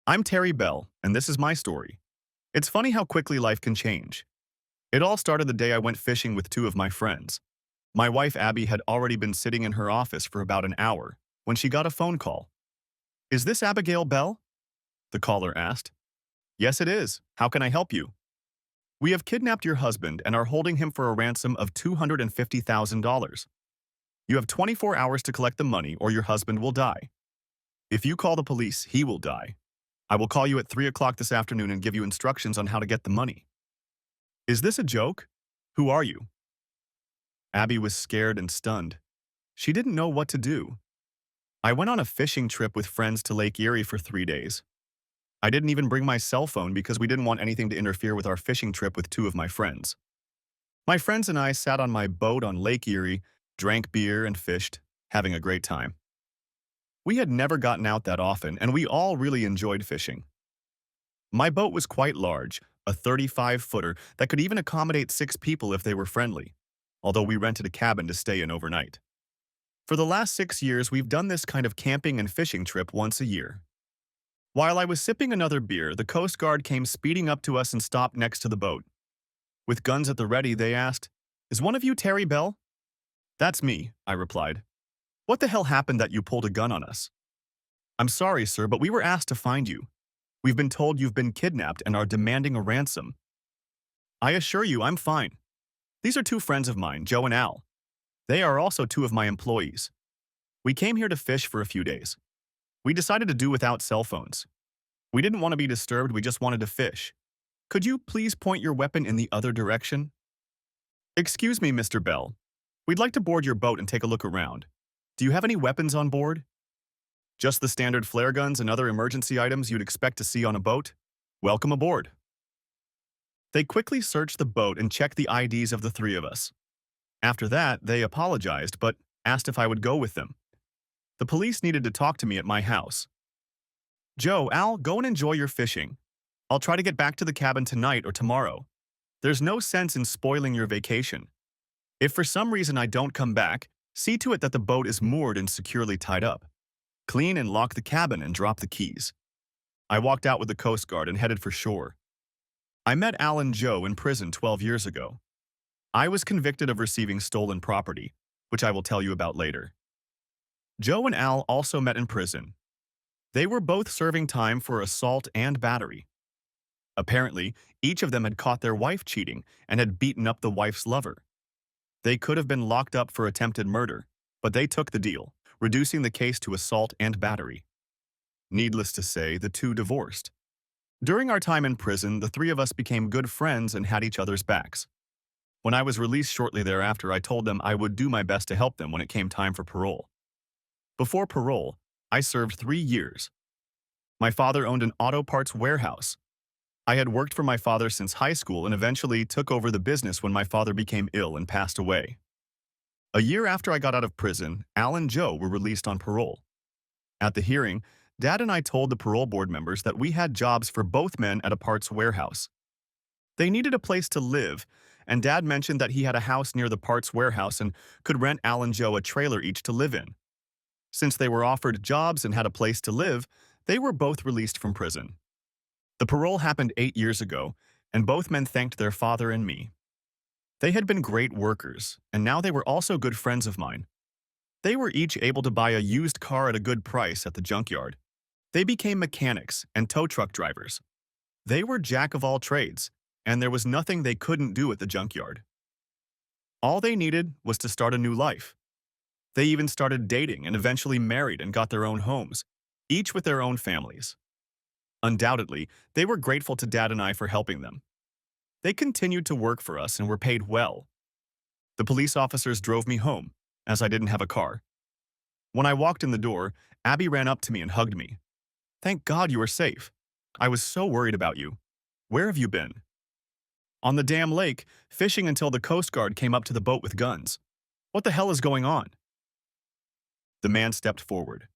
I'm Terry Bell, and this is my story. It's funny how quickly life can change. It all started the day I went fishing with two of my friends. My wife Abby had already been sitting in her office for about an hour when she got a phone call. Is this Abigail Bell? The caller asked. Yes, it is. How can I help you? We have kidnapped your husband and are holding him for a ransom of $250,000. You have 24 hours to collect the money or your husband will die. If you call the police, he will die. I will call you at 3 o'clock this afternoon and give you instructions on how to get the money. Is this a joke? Who are you? Abby was scared and stunned. She didn't know what to do. I went on a fishing trip with friends to Lake Erie for 3 days. I didn't even bring my cell phone because we didn't want anything to interfere with our fishing trip with two of my friends. My friends and I sat on my boat on Lake Erie, drank beer and fished, having a great time. We had never gotten out that often, and we all really enjoyed fishing. My boat was quite large, a 35-footer that could even accommodate 6 people if they were friendly, although we rented a cabin to stay in overnight. For the last 6 years, we've done this kind of camping and fishing trip once a year. While I was sipping another beer, the Coast Guard came speeding up to us and stopped next to the boat. With guns at the ready, they asked, "Is one of you Terry Bell?" "That's me," I replied. "What the hell happened that you pulled a gun on us?" "I'm sorry, sir, but we were asked to find you. We've been told you've been kidnapped and are demanding a ransom." "I assure you, I'm fine. These are two friends of mine, Joe and Al. They are also two of my employees. We came here to fish for a few days. We decided to do without cell phones. We didn't want to be disturbed, we just wanted to fish. Could you please point your weapon in the other direction?" "Excuse me, Mr. Bell. We'd like to board your boat and take a look around. Do you have any weapons on board?" "Just the standard flare guns and other emergency items you'd expect to see on a boat. Welcome aboard." They quickly searched the boat and checked the IDs of the 3 of us. After that, they apologized but asked if I would go with them. The police needed to talk to me at my house. "Joe, Al, go and enjoy your fishing. I'll try to get back to the cabin tonight or tomorrow. There's no sense in spoiling your vacation. If for some reason I don't come back, see to it that the boat is moored and securely tied up. Clean and lock the cabin and drop the keys." I walked out with the Coast Guard and headed for shore. I met Al and Joe in prison 12 years ago. I was convicted of receiving stolen property, which I will tell you about later. Joe and Al also met in prison. They were both serving time for assault and battery. Apparently, each of them had caught their wife cheating and had beaten up the wife's lover. They could have been locked up for attempted murder, but they took the deal, reducing the case to assault and battery. Needless to say, the two divorced. During our time in prison, the 3 of us became good friends and had each other's backs. When I was released shortly thereafter, I told them I would do my best to help them when it came time for parole. Before parole, I served 3 years. My father owned an auto parts warehouse. I had worked for my father since high school and eventually took over the business when my father became ill and passed away. A year after I got out of prison, Al and Joe were released on parole. At the hearing, Dad and I told the parole board members that we had jobs for both men at a parts warehouse. They needed a place to live, and Dad mentioned that he had a house near the parts warehouse and could rent Al and Joe a trailer each to live in. Since they were offered jobs and had a place to live, they were both released from prison. The parole happened 8 years ago, and both men thanked their father and me. They had been great workers, and now they were also good friends of mine. They were each able to buy a used car at a good price at the junkyard. They became mechanics and tow truck drivers. They were jack of all trades, and there was nothing they couldn't do at the junkyard. All they needed was to start a new life. They even started dating and eventually married and got their own homes, each with their own families. Undoubtedly, they were grateful to Dad and I for helping them. They continued to work for us and were paid well. The police officers drove me home, as I didn't have a car. When I walked in the door, Abby ran up to me and hugged me. "Thank God you are safe. I was so worried about you. Where have you been?" "On the damn lake, fishing until the Coast Guard came up to the boat with guns. What the hell is going on?" The man stepped forward.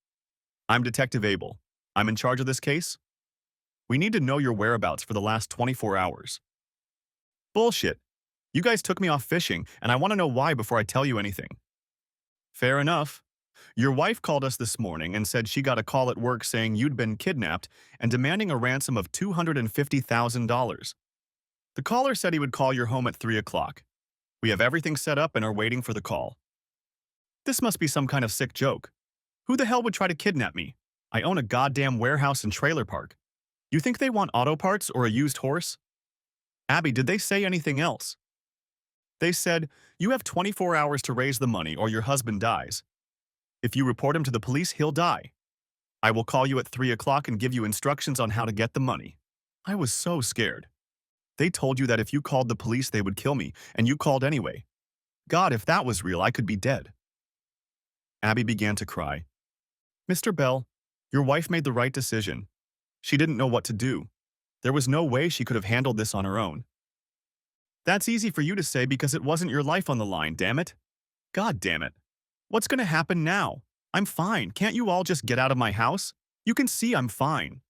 "I'm Detective Abel. I'm in charge of this case. We need to know your whereabouts for the last 24 hours. "Bullshit. You guys took me off fishing, and I want to know why before I tell you anything." "Fair enough. Your wife called us this morning and said she got a call at work saying you'd been kidnapped and demanding a ransom of $250,000. The caller said he would call your home at 3 o'clock. We have everything set up and are waiting for the call. This must be some kind of sick joke. Who the hell would try to kidnap me? I own a goddamn warehouse and trailer park. You think they want auto parts or a used horse? Abby, did they say anything else? They said, you have 24 hours to raise the money or your husband dies. If you report him to the police, he'll die. I will call you at 3 o'clock and give you instructions on how to get the money. I was so scared. They told you that if you called the police, they would kill me, and you called anyway. God, if that was real, I could be dead. Abby began to cry. Mr. Bell, your wife made the right decision. She didn't know what to do. There was no way she could have handled this on her own. That's easy for you to say because it wasn't your life on the line, damn it. God damn it. What's going to happen now? I'm fine. Can't you all just get out of my house? You can see I'm fine.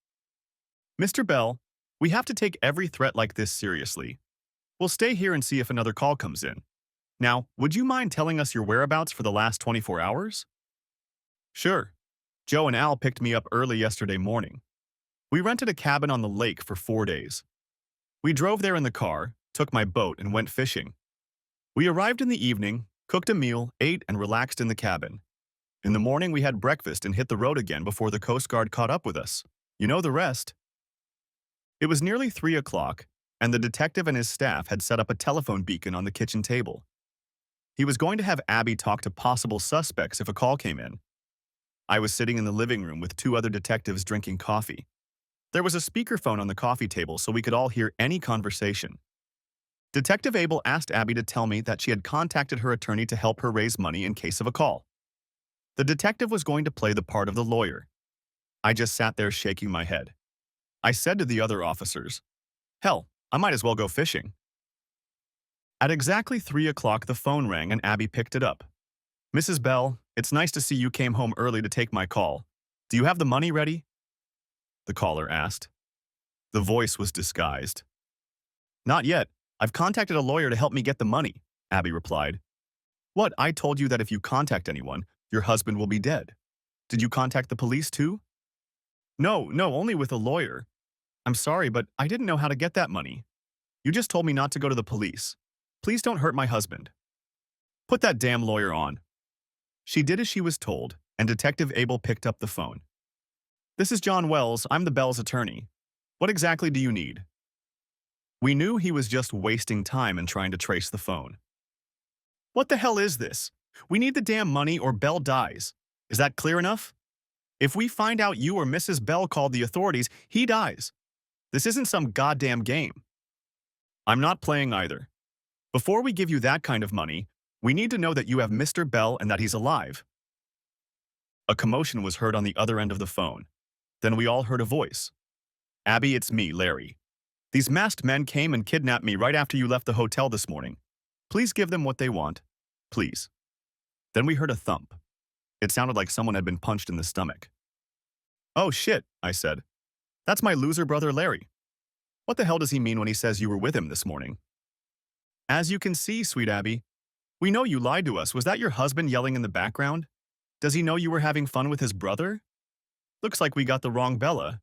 Mr. Bell, we have to take every threat like this seriously. We'll stay here and see if another call comes in. Now, would you mind telling us your whereabouts for the last 24 hours? Sure. Joe and Al picked me up early yesterday morning. We rented a cabin on the lake for 4 days. We drove there in the car, took my boat, and went fishing. We arrived in the evening, cooked a meal, ate, and relaxed in the cabin. In the morning, we had breakfast and hit the road again before the Coast Guard caught up with us. You know the rest. It was nearly 3 o'clock, and the detective and his staff had set up a telephone beacon on the kitchen table. He was going to have Abby talk to possible suspects if a call came in. I was sitting in the living room with 2 other detectives drinking coffee. There was a speakerphone on the coffee table so we could all hear any conversation. Detective Abel asked Abby to tell me that she had contacted her attorney to help her raise money in case of a call. The detective was going to play the part of the lawyer. I just sat there shaking my head. I said to the other officers, hell, I might as well go fishing. At exactly 3 o'clock, the phone rang and Abby picked it up. Mrs. Bell, it's nice to see you came home early to take my call. Do you have the money ready? The caller asked. The voice was disguised. Not yet. I've contacted a lawyer to help me get the money, Abby replied. What? I told you that if you contact anyone, your husband will be dead. Did you contact the police too? No, only with a lawyer. I'm sorry, but I didn't know how to get that money. You just told me not to go to the police. Please don't hurt my husband. Put that damn lawyer on. She did as she was told, and Detective Abel picked up the phone. This is John Wells. I'm the Bell's attorney. What exactly do you need? We knew he was just wasting time and trying to trace the phone. What the hell is this? We need the damn money or Bell dies. Is that clear enough? If we find out you or Mrs. Bell called the authorities, he dies. This isn't some goddamn game. I'm not playing either. Before we give you that kind of money, we need to know that you have Mr. Bell and that he's alive. A commotion was heard on the other end of the phone. Then we all heard a voice. Abby, it's me, Larry. These masked men came and kidnapped me right after you left the hotel this morning. Please give them what they want. Please. Then we heard a thump. It sounded like someone had been punched in the stomach. Oh shit, I said. That's my loser brother Larry. What the hell does he mean when he says you were with him this morning? As you can see, sweet Abby, we know you lied to us. Was that your husband yelling in the background? Does he know you were having fun with his brother? Looks like we got the wrong Bella.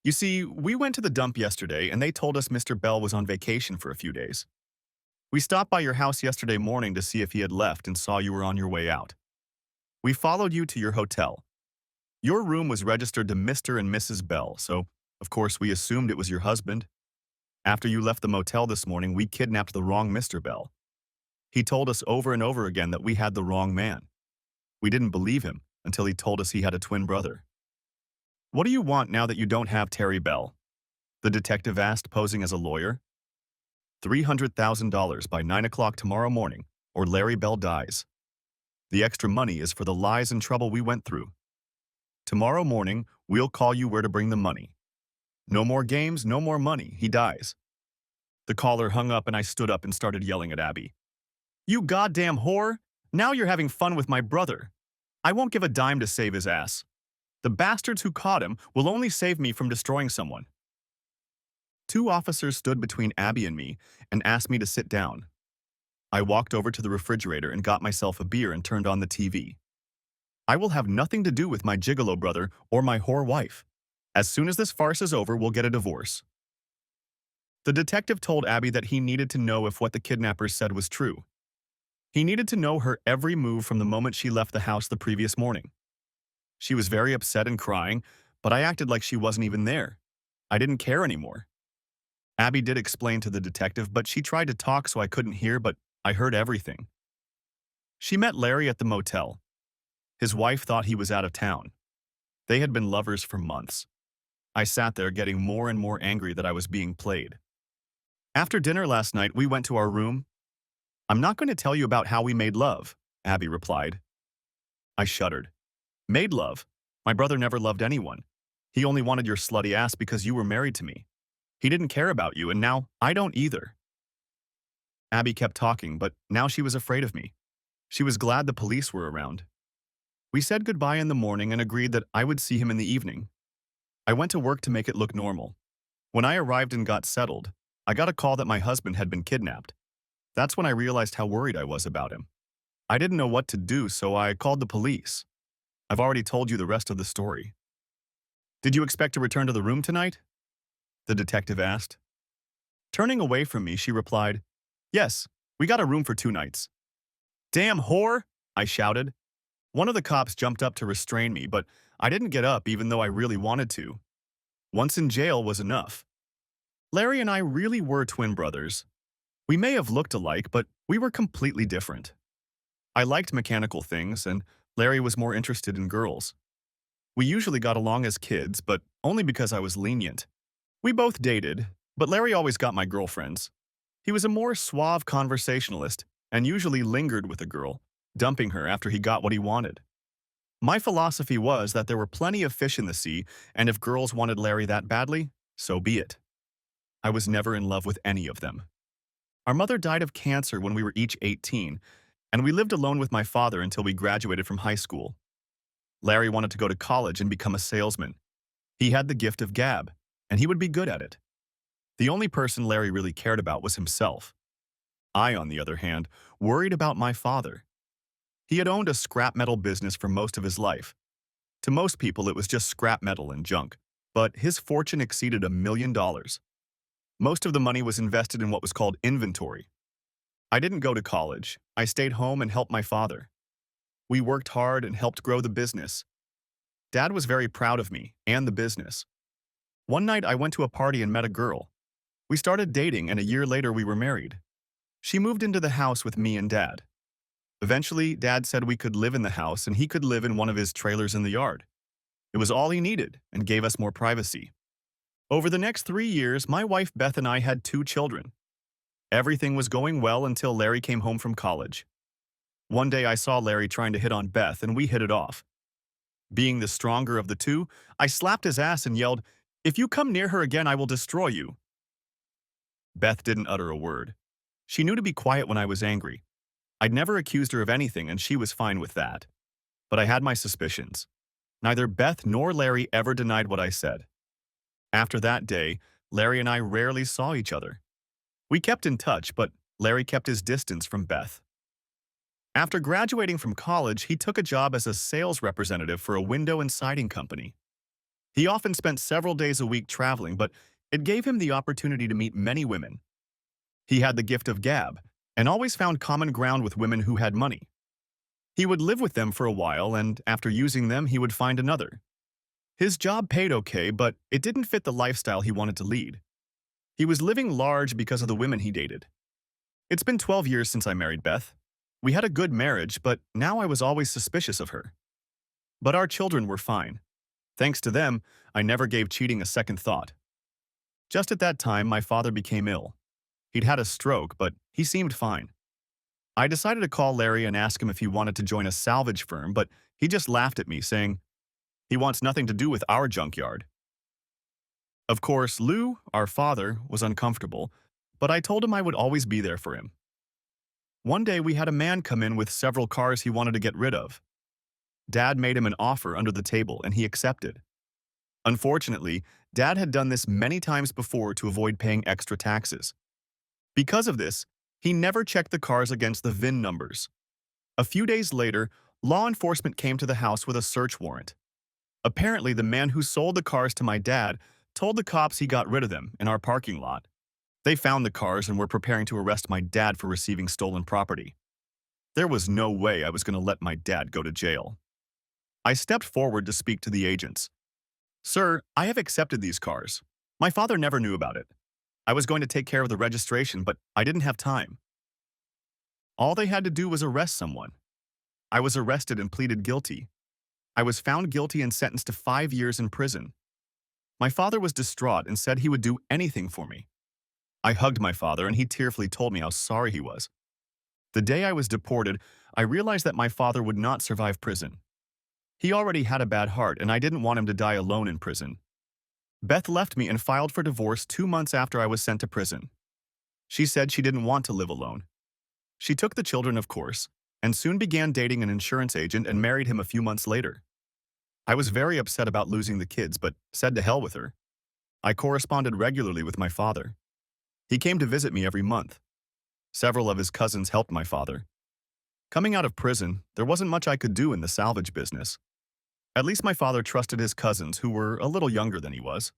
You see, we went to the dump yesterday and they told us Mr. Bell was on vacation for a few days. We stopped by your house yesterday morning to see if he had left and saw you were on your way out. We followed you to your hotel. Your room was registered to Mr. and Mrs. Bell, so of course we assumed it was your husband. After you left the motel this morning, we kidnapped the wrong Mr. Bell. He told us over and over again that we had the wrong man. We didn't believe him until he told us he had a twin brother. What do you want now that you don't have Terry Bell? The detective asked, posing as a lawyer. $300,000 by 9 o'clock tomorrow morning, or Larry Bell dies. The extra money is for the lies and trouble we went through. Tomorrow morning, we'll call you where to bring the money. No more games, no more money. He dies. The caller hung up and I stood up and started yelling at Abby. You goddamn whore! Now you're having fun with my brother. I won't give a dime to save his ass. The bastards who caught him will only save me from destroying someone. 2 officers stood between Abby and me and asked me to sit down. I walked over to the refrigerator and got myself a beer and turned on the TV. I will have nothing to do with my gigolo brother or my whore wife. As soon as this farce is over, we'll get a divorce. The detective told Abby that he needed to know if what the kidnappers said was true. He needed to know her every move from the moment she left the house the previous morning. She was very upset and crying, but I acted like she wasn't even there. I didn't care anymore. Abby did explain to the detective, but she tried to talk so I couldn't hear, but I heard everything. She met Larry at the motel. His wife thought he was out of town. They had been lovers for months. I sat there getting more and more angry that I was being played. After dinner last night, we went to our room. I'm not going to tell you about how we made love, Abby replied. I shuddered. Made love? My brother never loved anyone. He only wanted your slutty ass because you were married to me. He didn't care about you, and now I don't either. Abby kept talking, but now she was afraid of me. She was glad the police were around. We said goodbye in the morning and agreed that I would see him in the evening. I went to work to make it look normal. When I arrived and got settled, I got a call that my husband had been kidnapped. That's when I realized how worried I was about him. I didn't know what to do, so I called the police. I've already told you the rest of the story. Did you expect to return to the room tonight? The detective asked. Turning away from me, she replied, Yes, we got a room for 2 nights. Damn whore! I shouted. One of the cops jumped up to restrain me, but I didn't get up even though I really wanted to. Once in jail was enough. Larry and I really were twin brothers. We may have looked alike, but we were completely different. I liked mechanical things, and Larry was more interested in girls. We usually got along as kids, but only because I was lenient. We both dated, but Larry always got my girlfriends. He was a more suave conversationalist and usually lingered with a girl, dumping her after he got what he wanted. My philosophy was that there were plenty of fish in the sea, and if girls wanted Larry that badly, so be it. I was never in love with any of them. Our mother died of cancer when we were each 18, and we lived alone with my father until we graduated from high school. Larry wanted to go to college and become a salesman. He had the gift of gab, and he would be good at it. The only person Larry really cared about was himself. I, on the other hand, worried about my father. He had owned a scrap metal business for most of his life. To most people, it was just scrap metal and junk, but his fortune exceeded $1 million. Most of the money was invested in what was called inventory. I didn't go to college. I stayed home and helped my father. We worked hard and helped grow the business. Dad was very proud of me and the business. One night, I went to a party and met a girl. We started dating, and a year later, we were married. She moved into the house with me and Dad. Eventually, Dad said we could live in the house and he could live in one of his trailers in the yard. It was all he needed and gave us more privacy. Over the next 3 years, my wife Beth and I had 2 children. Everything was going well until Larry came home from college. One day I saw Larry trying to hit on Beth and we hit it off. Being the stronger of the two, I slapped his ass and yelled, "If you come near her again, I will destroy you." Beth didn't utter a word. She knew to be quiet when I was angry. I'd never accused her of anything and she was fine with that. But I had my suspicions. Neither Beth nor Larry ever denied what I said. After that day, Larry and I rarely saw each other. We kept in touch, but Larry kept his distance from Beth. After graduating from college, he took a job as a sales representative for a window and siding company. He often spent several days a week traveling, but it gave him the opportunity to meet many women. He had the gift of gab and always found common ground with women who had money. He would live with them for a while, and after using them, he would find another. His job paid okay, but it didn't fit the lifestyle he wanted to lead. He was living large because of the women he dated. It's been 12 years since I married Beth. We had a good marriage, but now I was always suspicious of her. But our children were fine. Thanks to them, I never gave cheating a second thought. Just at that time, my father became ill. He'd had a stroke, but he seemed fine. I decided to call Larry and ask him if he wanted to join a salvage firm, but he just laughed at me, saying, "He wants nothing to do with our junkyard." Of course, Lou, our father, was uncomfortable, but I told him I would always be there for him. One day we had a man come in with several cars he wanted to get rid of. Dad made him an offer under the table and he accepted. Unfortunately, Dad had done this many times before to avoid paying extra taxes. Because of this, he never checked the cars against the VIN numbers. A few days later, Law enforcement came to the house with a search warrant. Apparently, the man who sold the cars to my dad told the cops he got rid of them in our parking lot. They found the cars and were preparing to arrest my dad for receiving stolen property. There was no way I was going to let my dad go to jail. I stepped forward to speak to the agents. Sir, I have accepted these cars. My father never knew about it. I was going to take care of the registration, but I didn't have time. All they had to do was arrest someone. I was arrested and pleaded guilty. I was found guilty and sentenced to 5 years in prison. My father was distraught and said he would do anything for me. I hugged my father and he tearfully told me how sorry he was. The day I was deported, I realized that my father would not survive prison. He already had a bad heart and I didn't want him to die alone in prison. Beth left me and filed for divorce 2 months after I was sent to prison. She said she didn't want to live alone. She took the children, of course, and soon began dating an insurance agent and married him a few months later. I was very upset about losing the kids, but said to hell with her. I corresponded regularly with my father. He came to visit me every month. Several of his cousins helped my father. Coming out of prison, there wasn't much I could do in the salvage business. At least my father trusted his cousins, who were a little younger than he was.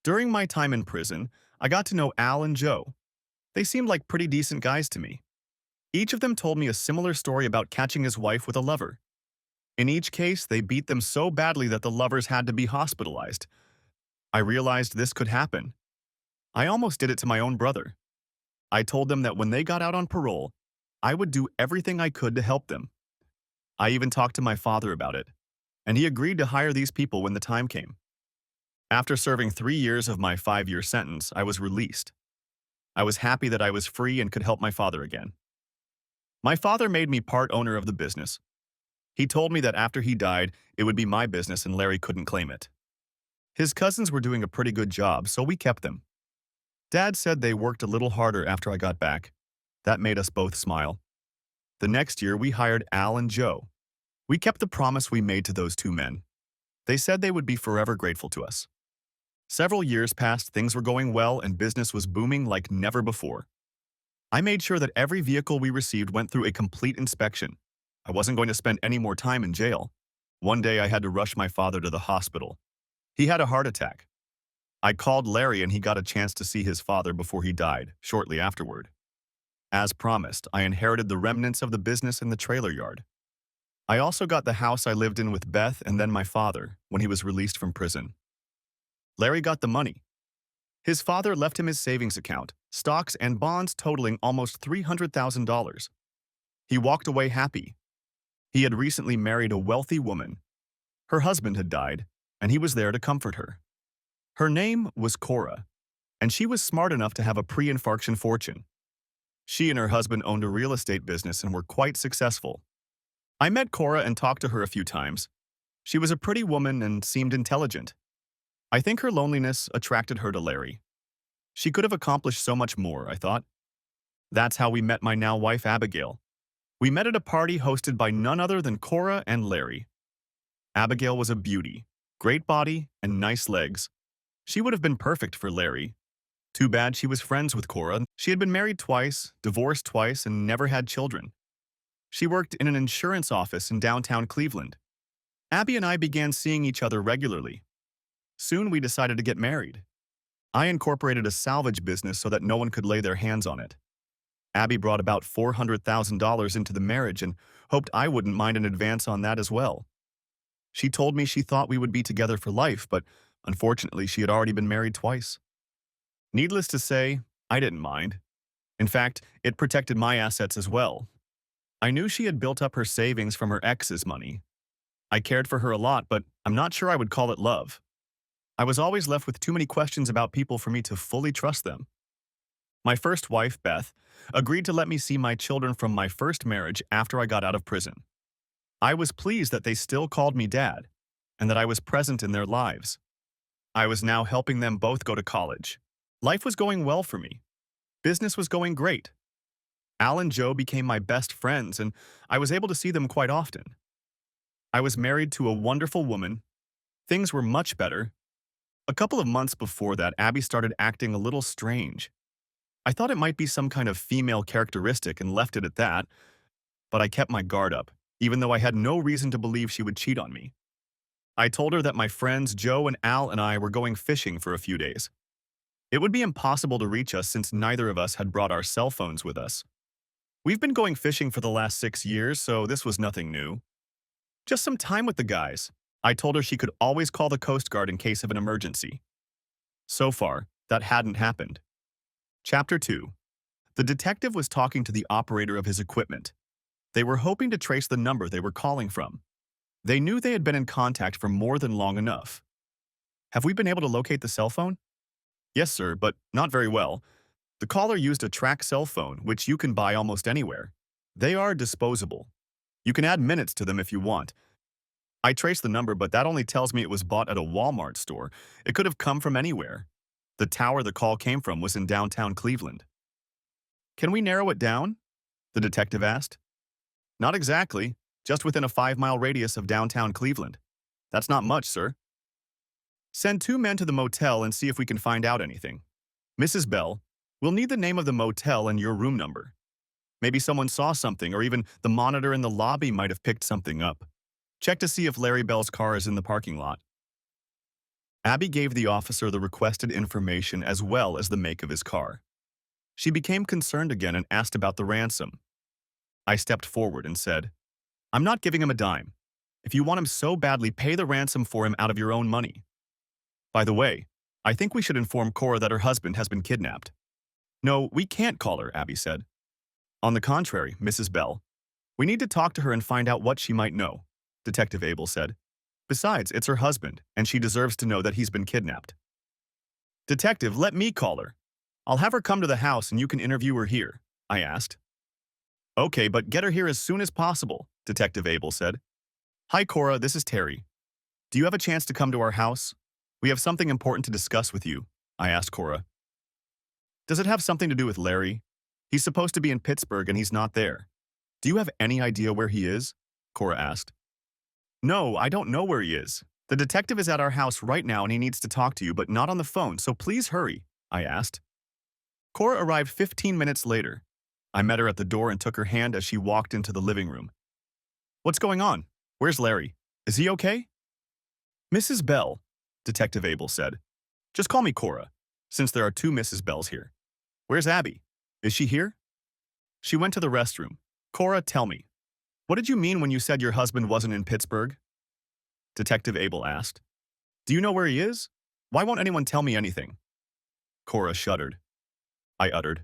During my time in prison, I got to know Al and Joe. They seemed like pretty decent guys to me. Each of them told me a similar story about catching his wife with a lover. In each case, they beat them so badly that the lovers had to be hospitalized. I realized this could happen. I almost did it to my own brother. I told them that when they got out on parole, I would do everything I could to help them. I even talked to my father about it, and he agreed to hire these people when the time came. After serving 3 years of my 5-year sentence, I was released. I was happy that I was free and could help my father again. My father made me part owner of the business. He told me that after he died, it would be my business and Larry couldn't claim it. His cousins were doing a pretty good job, so we kept them. Dad said they worked a little harder after I got back. That made us both smile. The next year, we hired Al and Joe. We kept the promise we made to those two men. They said they would be forever grateful to us. Several years passed, things were going well, and business was booming like never before. I made sure that every vehicle we received went through a complete inspection. I wasn't going to spend any more time in jail. One day, I had to rush my father to the hospital. He had a heart attack. I called Larry and he got a chance to see his father before he died, shortly afterward. As promised, I inherited the remnants of the business in the trailer yard. I also got the house I lived in with Beth and then my father when he was released from prison. Larry got the money. His father left him his savings account, stocks and bonds totaling almost $300,000. He walked away happy. He had recently married a wealthy woman. Her husband had died, and he was there to comfort her. Her name was Cora, and she was smart enough to have a pre-infarction fortune. She and her husband owned a real estate business and were quite successful. I met Cora and talked to her a few times. She was a pretty woman and seemed intelligent. I think her loneliness attracted her to Larry. She could have accomplished so much more, I thought. That's how we met my now wife, Abigail. We met at a party hosted by none other than Cora and Larry. Abigail was a beauty, great body, and nice legs. She would have been perfect for Larry. Too bad she was friends with Cora. She had been married twice, divorced twice, and never had children. She worked in an insurance office in downtown Cleveland. Abby and I began seeing each other regularly. Soon we decided to get married. I incorporated a salvage business so that no one could lay their hands on it. Abby brought about $400,000 into the marriage and hoped I wouldn't mind an advance on that as well. She told me she thought we would be together for life, but unfortunately she had already been married twice. Needless to say, I didn't mind. In fact, it protected my assets as well. I knew she had built up her savings from her ex's money. I cared for her a lot, but I'm not sure I would call it love. I was always left with too many questions about people for me to fully trust them. My first wife, Beth, agreed to let me see my children from my first marriage after I got out of prison. I was pleased that they still called me Dad, and that I was present in their lives. I was now helping them both go to college. Life was going well for me. Business was going great. Al and Joe became my best friends, and I was able to see them quite often. I was married to a wonderful woman. Things were much better. A couple of months before that, Abby started acting a little strange. I thought it might be some kind of female characteristic and left it at that, but I kept my guard up. even though I had no reason to believe she would cheat on me. I told her that my friends Joe and Al and I were going fishing for a few days. It would be impossible to reach us since neither of us had brought our cell phones with us. We've been going fishing for the last 6 years, so this was nothing new. Just some time with the guys. I told her she could always call the Coast Guard in case of an emergency. So far, that hadn't happened. Chapter 2. The detective was talking to the operator of his equipment. They were hoping to trace the number they were calling from. They knew they had been in contact for more than long enough. Have we been able to locate the cell phone? Yes, sir, but not very well. The caller used a track cell phone, which you can buy almost anywhere. They are disposable. You can add minutes to them if you want. I traced the number, but that only tells me it was bought at a Walmart store. It could have come from anywhere. The tower the call came from was in downtown Cleveland. Can we narrow it down? The detective asked. Not exactly, just within a 5-mile radius of downtown Cleveland. That's not much, sir. Send 2 men to the motel and see if we can find out anything. Mrs. Bell, we'll need the name of the motel and your room number. Maybe someone saw something, or even the monitor in the lobby might have picked something up. Check to see if Larry Bell's car is in the parking lot. Abby gave the officer the requested information as well as the make of his car. She became concerned again and asked about the ransom. I stepped forward and said, I'm not giving him a dime. If you want him so badly, pay the ransom for him out of your own money. By the way, I think we should inform Cora that her husband has been kidnapped. No, we can't call her, Abby said. On the contrary, Mrs. Bell, we need to talk to her and find out what she might know, Detective Abel said. Besides, it's her husband, and she deserves to know that he's been kidnapped. Detective, let me call her. I'll have her come to the house and you can interview her here, I asked. Okay, but get her here as soon as possible, Detective Abel said. Hi, Cora, this is Terry. Do you have a chance to come to our house? We have something important to discuss with you, I asked Cora. Does it have something to do with Larry? He's supposed to be in Pittsburgh and he's not there. Do you have any idea where he is? Cora asked. No, I don't know where he is. The detective is at our house right now and he needs to talk to you, but not on the phone, so please hurry, I asked. Cora arrived 15 minutes later. I met her at the door and took her hand as she walked into the living room. What's going on? Where's Larry? Is he okay? Mrs. Bell, Detective Abel said. Just call me Cora, since there are 2 Mrs. Bells here. Where's Abby? Is she here? She went to the restroom. Cora, tell me, what did you mean when you said your husband wasn't in Pittsburgh? Detective Abel asked. Do you know where he is? Why won't anyone tell me anything? Cora shuddered. I uttered.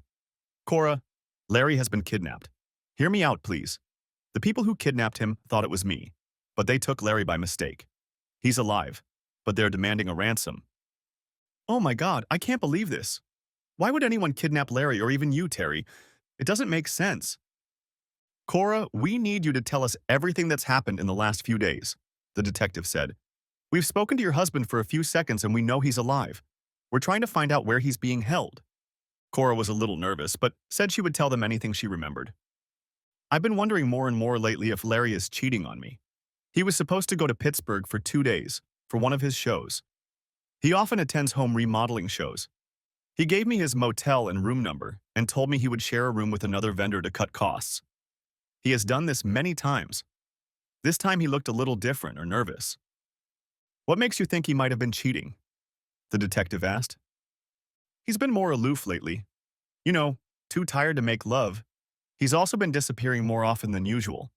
Cora, Larry has been kidnapped. Hear me out, please. The people who kidnapped him thought it was me, but they took Larry by mistake. He's alive, but they're demanding a ransom. Oh my God, I can't believe this. Why would anyone kidnap Larry or even you, Terry? It doesn't make sense. Cora, we need you to tell us everything that's happened in the last few days, the detective said. We've spoken to your husband for a few seconds and we know he's alive. We're trying to find out where he's being held. Cora was a little nervous, but said she would tell them anything she remembered. I've been wondering more and more lately if Larry is cheating on me. He was supposed to go to Pittsburgh for 2 days, for one of his shows. He often attends home remodeling shows. He gave me his motel and room number and told me he would share a room with another vendor to cut costs. He has done this many times. This time he looked a little different or nervous. What makes you think he might have been cheating? The detective asked. He's been more aloof lately. You know, too tired to make love. He's also been disappearing more often than usual.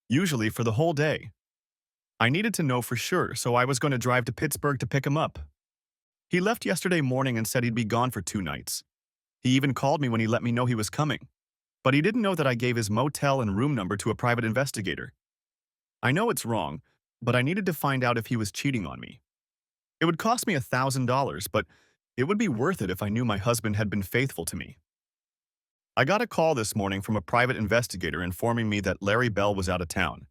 Usually for the whole day. I needed to know for sure, so I was going to drive to Pittsburgh to pick him up. He left yesterday morning and said he'd be gone for 2 nights. He even called me when he let me know he was coming. But he didn't know that I gave his motel and room number to a private investigator. I know it's wrong, but I needed to find out if he was cheating on me. It would cost me $1,000, but it would be worth it if I knew my husband had been faithful to me. I got a call this morning from a private investigator informing me that Larry Bell was out of town.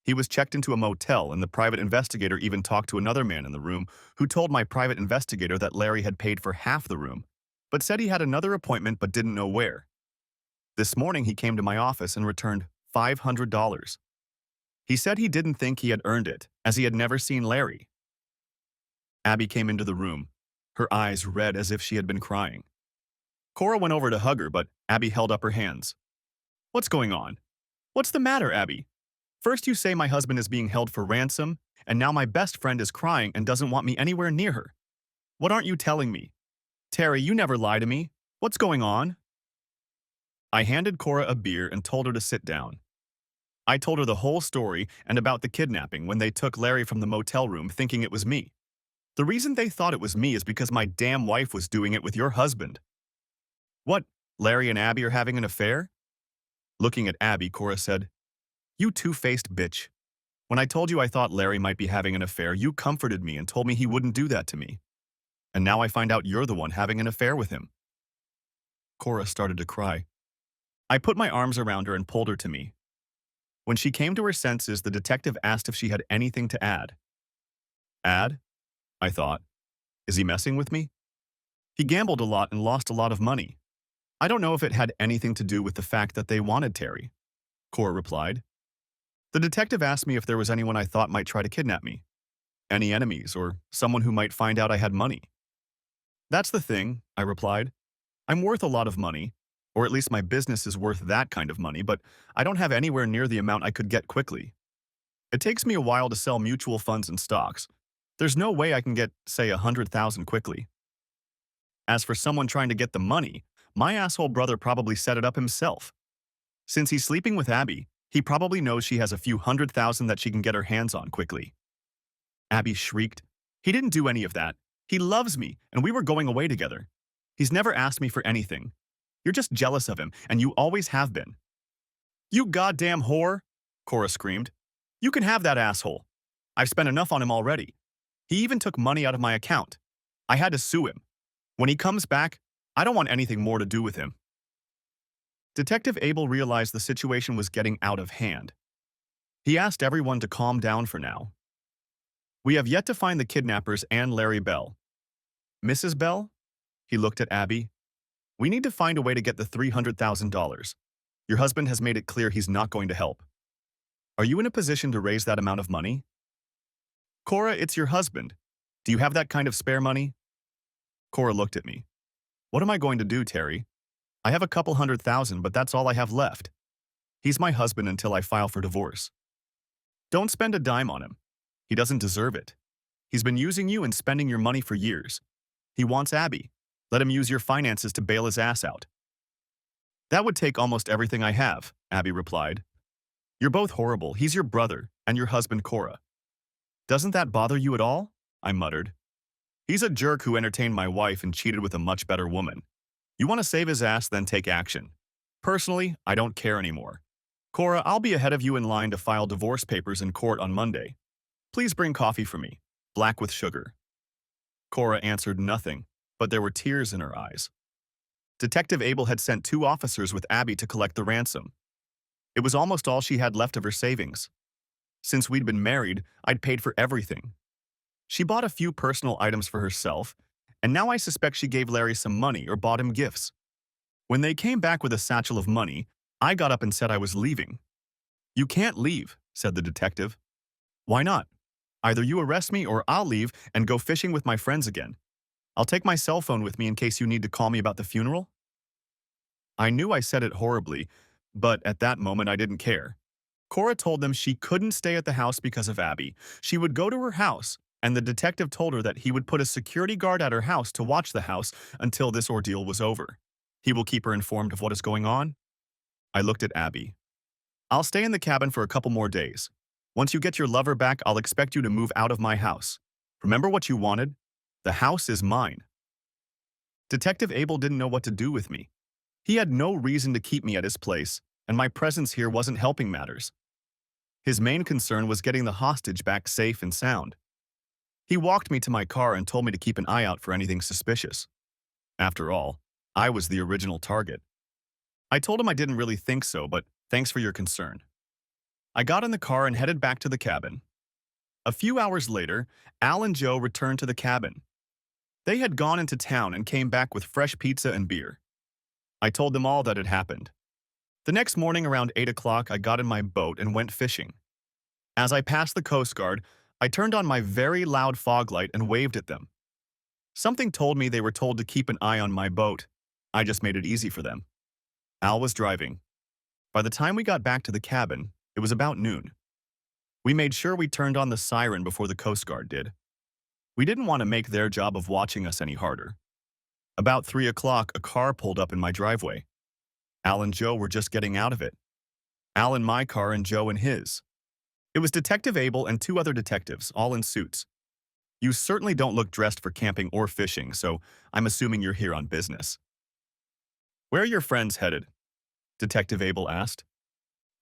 He was checked into a motel, and the private investigator even talked to another man in the room who told my private investigator that Larry had paid for half the room, but said he had another appointment but didn't know where. This morning he came to my office and returned $500. He said he didn't think he had earned it, as he had never seen Larry. Abby came into the room, her eyes red as if she had been crying. Cora went over to hug her, but Abby held up her hands. What's going on? What's the matter, Abby? First you say my husband is being held for ransom, and now my best friend is crying and doesn't want me anywhere near her. What aren't you telling me? Terry, you never lie to me. What's going on? I handed Cora a beer and told her to sit down. I told her the whole story and about the kidnapping when they took Larry from the motel room thinking it was me. The reason they thought it was me is because my damn wife was doing it with your husband. What, Larry and Abby are having an affair? Looking at Abby, Cora said, "You two-faced bitch. When I told you I thought Larry might be having an affair, you comforted me and told me he wouldn't do that to me. And now I find out you're the one having an affair with him." Cora started to cry. I put my arms around her and pulled her to me. When she came to her senses, the detective asked if she had anything to add. Add? I thought. Is he messing with me? He gambled a lot and lost a lot of money. I don't know if it had anything to do with the fact that they wanted Terry, Cora replied. The detective asked me if there was anyone I thought might try to kidnap me. Any enemies or someone who might find out I had money. That's the thing, I replied. I'm worth a lot of money, or at least my business is worth that kind of money, but I don't have anywhere near the amount I could get quickly. It takes me a while to sell mutual funds and stocks. There's no way I can get, say, 100,000 quickly. As for someone trying to get the money, my asshole brother probably set it up himself. Since he's sleeping with Abby, he probably knows she has a few 100,000 that she can get her hands on quickly. Abby shrieked. He didn't do any of that. He loves me, and we were going away together. He's never asked me for anything. You're just jealous of him, and you always have been. You goddamn whore, Cora screamed. You can have that asshole. I've spent enough on him already. He even took money out of my account. I had to sue him. When he comes back, I don't want anything more to do with him. Detective Abel realized the situation was getting out of hand. He asked everyone to calm down for now. We have yet to find the kidnappers and Larry Bell. Mrs. Bell? He looked at Abby. We need to find a way to get the $300,000. Your husband has made it clear he's not going to help. Are you in a position to raise that amount of money? Cora, it's your husband. Do you have that kind of spare money? Cora looked at me. What am I going to do, Terry? I have a couple 100,000, but that's all I have left. He's my husband until I file for divorce. Don't spend a dime on him. He doesn't deserve it. He's been using you and spending your money for years. He wants Abby. Let him use your finances to bail his ass out. That would take almost everything I have, Abby replied. You're both horrible. He's your brother and your husband, Cora. Doesn't that bother you at all? I muttered. He's a jerk who entertained my wife and cheated with a much better woman. You want to save his ass, then take action. Personally, I don't care anymore. Cora, I'll be ahead of you in line to file divorce papers in court on Monday. Please bring coffee for me, black with sugar. Cora answered nothing, but there were tears in her eyes. Detective Abel had sent 2 officers with Abby to collect the ransom. It was almost all she had left of her savings. Since we'd been married, I'd paid for everything. She bought a few personal items for herself, and now I suspect she gave Larry some money or bought him gifts. When they came back with a satchel of money, I got up and said I was leaving. You can't leave, said the detective. Why not? Either you arrest me or I'll leave and go fishing with my friends again. I'll take my cell phone with me in case you need to call me about the funeral. I knew I said it horribly, but at that moment I didn't care. Cora told them she couldn't stay at the house because of Abby. She would go to her house, and the detective told her that he would put a security guard at her house to watch the house until this ordeal was over. He will keep her informed of what is going on. I looked at Abby. I'll stay in the cabin for a couple more days. Once you get your lover back, I'll expect you to move out of my house. Remember what you wanted? The house is mine. Detective Abel didn't know what to do with me. He had no reason to keep me at his place, and my presence here wasn't helping matters. His main concern was getting the hostage back safe and sound. He walked me to my car and told me to keep an eye out for anything suspicious. After all, I was the original target. I told him I didn't really think so, but thanks for your concern. I got in the car and headed back to the cabin. A few hours later, Al and Joe returned to the cabin. They had gone into town and came back with fresh pizza and beer. I told them all that had happened. The next morning around 8 o'clock, I got in my boat and went fishing. As I passed the Coast Guard, I turned on my very loud fog light and waved at them. Something told me they were told to keep an eye on my boat. I just made it easy for them. Al was driving. By the time we got back to the cabin, it was about noon. We made sure we turned on the siren before the Coast Guard did. We didn't want to make their job of watching us any harder. About 3 o'clock, a car pulled up in my driveway. Al and Joe were just getting out of it. Al in my car and Joe in his. It was Detective Abel and two other detectives, all in suits. You certainly don't look dressed for camping or fishing, so I'm assuming you're here on business. Where are your friends headed? Detective Abel asked.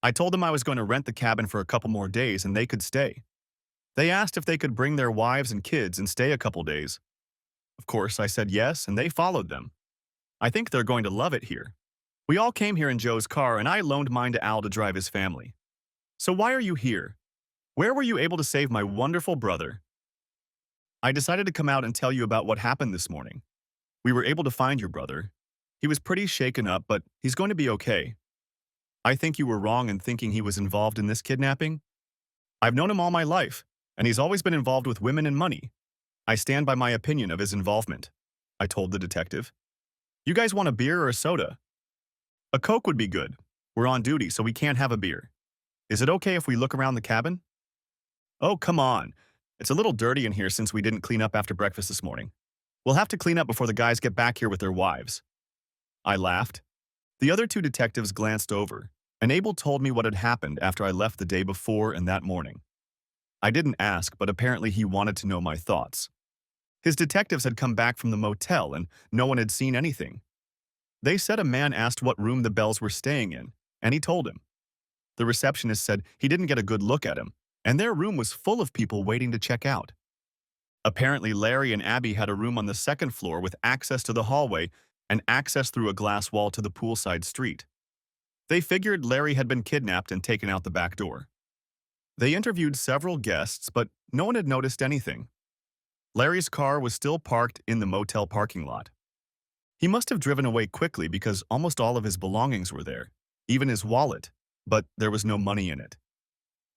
I told them I was going to rent the cabin for a couple more days and they could stay. They asked if they could bring their wives and kids and stay a couple days. Of course, I said yes, and they followed them. I think they're going to love it here. We all came here in Joe's car, and I loaned mine to Al to drive his family. So why are you here? Where were you able to save my wonderful brother? I decided to come out and tell you about what happened this morning. We were able to find your brother. He was pretty shaken up, but he's going to be okay. I think you were wrong in thinking he was involved in this kidnapping. I've known him all my life, and he's always been involved with women and money. I stand by my opinion of his involvement, I told the detective. You guys want a beer or a soda? A Coke would be good. We're on duty, so we can't have a beer. Is it okay if we look around the cabin? Oh, come on. It's a little dirty in here since we didn't clean up after breakfast this morning. We'll have to clean up before the guys get back here with their wives. I laughed. The other two detectives glanced over, and Abel told me what had happened after I left the day before and that morning. I didn't ask, but apparently he wanted to know my thoughts. His detectives had come back from the motel and no one had seen anything. They said a man asked what room the Bells were staying in, and he told him. The receptionist said he didn't get a good look at him, and their room was full of people waiting to check out. Apparently, Larry and Abby had a room on the second floor with access to the hallway and access through a glass wall to the poolside street. They figured Larry had been kidnapped and taken out the back door. They interviewed several guests, but no one had noticed anything. Larry's car was still parked in the motel parking lot. He must have driven away quickly because almost all of his belongings were there, even his wallet, but there was no money in it.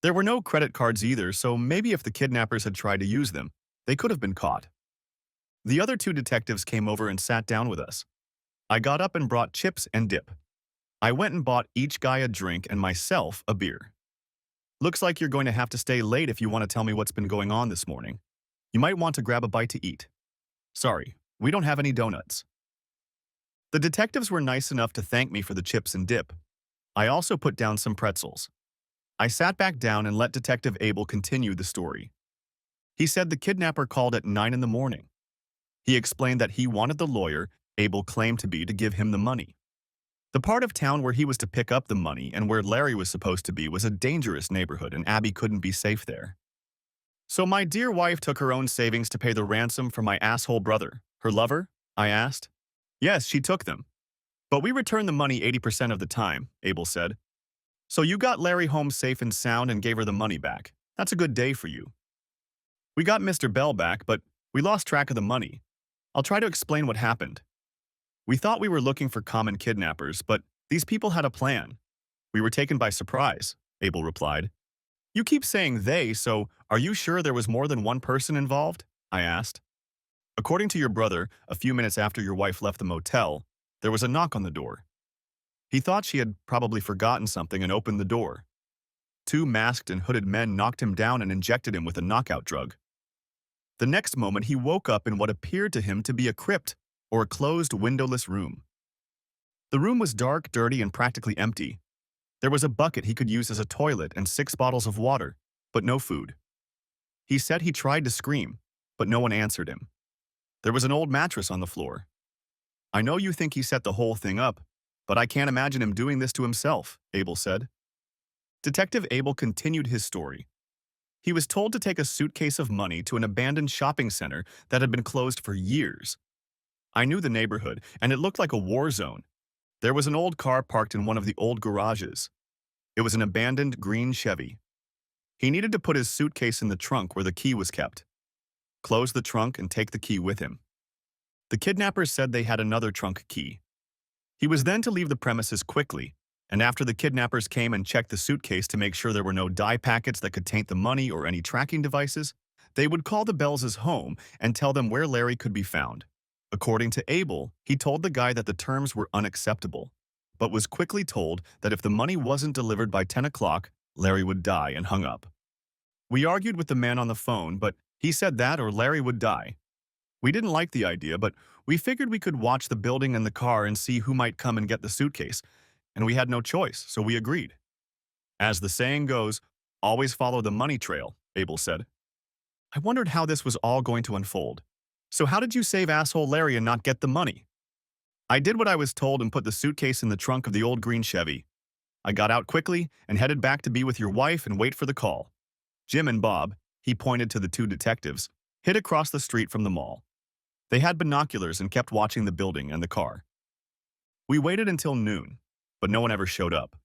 There were no credit cards either, so maybe if the kidnappers had tried to use them, they could have been caught. The other two detectives came over and sat down with us. I got up and brought chips and dip. I went and bought each guy a drink and myself a beer. Looks like you're going to have to stay late if you want to tell me what's been going on this morning. You might want to grab a bite to eat. Sorry, we don't have any donuts. The detectives were nice enough to thank me for the chips and dip. I also put down some pretzels. I sat back down and let Detective Abel continue the story. He said the kidnapper called at 9 in the morning. He explained that he wanted the lawyer Abel claimed to be to give him the money. The part of town where he was to pick up the money and where Larry was supposed to be was a dangerous neighborhood and Abby couldn't be safe there. So my dear wife took her own savings to pay the ransom for my asshole brother, her lover? I asked. Yes, she took them. But we returned the money 80% of the time, Abel said. So you got Larry home safe and sound and gave her the money back. That's a good day for you. We got Mr. Bell back, but we lost track of the money. I'll try to explain what happened. We thought we were looking for common kidnappers, but these people had a plan. We were taken by surprise, Abel replied. You keep saying they, so are you sure there was more than one person involved? I asked. According to your brother, a few minutes after your wife left the motel, there was a knock on the door. He thought she had probably forgotten something and opened the door. Two masked and hooded men knocked him down and injected him with a knockout drug. The next moment, he woke up in what appeared to him to be a crypt or a closed, windowless room. The room was dark, dirty, and practically empty. There was a bucket he could use as a toilet and 6 bottles of water, but no food. He said he tried to scream, but no one answered him. There was an old mattress on the floor. I know you think he set the whole thing up, but I can't imagine him doing this to himself, Abel said. Detective Abel continued his story. He was told to take a suitcase of money to an abandoned shopping center that had been closed for years. I knew the neighborhood, and it looked like a war zone. There was an old car parked in one of the old garages. It was an abandoned green Chevy. He needed to put his suitcase in the trunk where the key was kept. Close the trunk and take the key with him. The kidnappers said they had another trunk key. He was then to leave the premises quickly, and after the kidnappers came and checked the suitcase to make sure there were no dye packets that could taint the money or any tracking devices, they would call the Bells' home and tell them where Larry could be found. According to Abel, he told the guy that the terms were unacceptable, but was quickly told that if the money wasn't delivered by 10 o'clock, Larry would die and hung up. We argued with the man on the phone, but he said that or Larry would die. We didn't like the idea, but we figured we could watch the building and the car and see who might come and get the suitcase, and we had no choice, so we agreed. As the saying goes, always follow the money trail, Abel said. I wondered how this was all going to unfold. So how did you save asshole Larry and not get the money? I did what I was told and put the suitcase in the trunk of the old green Chevy. I got out quickly and headed back to be with your wife and wait for the call. Jim and Bob, he pointed to the two detectives, hid across the street from the mall. They had binoculars and kept watching the building and the car. We waited until noon, but no one ever showed up.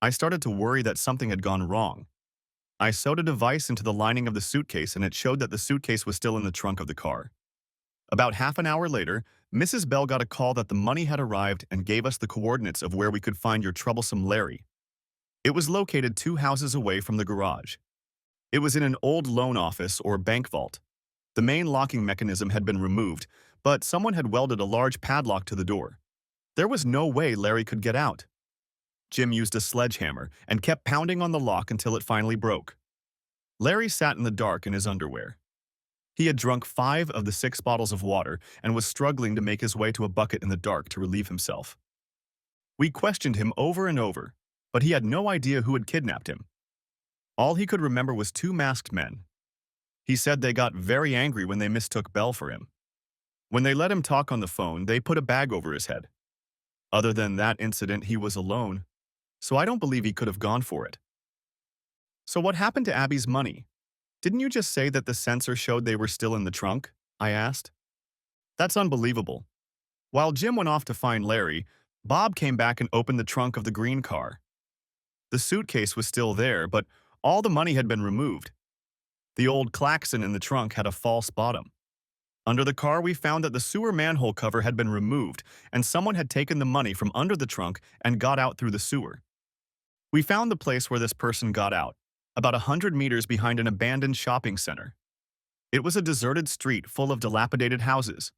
I started to worry that something had gone wrong. I sewed a device into the lining of the suitcase and it showed that the suitcase was still in the trunk of the car. About half an hour later, Mrs. Bell got a call that the money had arrived and gave us the coordinates of where we could find your troublesome Larry. It was located 2 houses away from the garage. It was in an old loan office or bank vault. The main locking mechanism had been removed, but someone had welded a large padlock to the door. There was no way Larry could get out. Jim used a sledgehammer and kept pounding on the lock until it finally broke. Larry sat in the dark in his underwear. He had drunk 5 of the 6 bottles of water and was struggling to make his way to a bucket in the dark to relieve himself. We questioned him over and over, but he had no idea who had kidnapped him. All he could remember was 2 masked men. He said they got very angry when they mistook Bell for him. When they let him talk on the phone, they put a bag over his head. Other than that incident, he was alone, so I don't believe he could have gone for it. So what happened to Abby's money? Didn't you just say that the sensor showed they were still in the trunk? I asked. That's unbelievable. While Jim went off to find Larry, Bob came back and opened the trunk of the green car. The suitcase was still there, but all the money had been removed. The old klaxon in the trunk had a false bottom. Under the car, we found that the sewer manhole cover had been removed, and someone had taken the money from under the trunk and got out through the sewer. We found the place where this person got out, about 100 meters behind an abandoned shopping center. It was a deserted street full of dilapidated houses.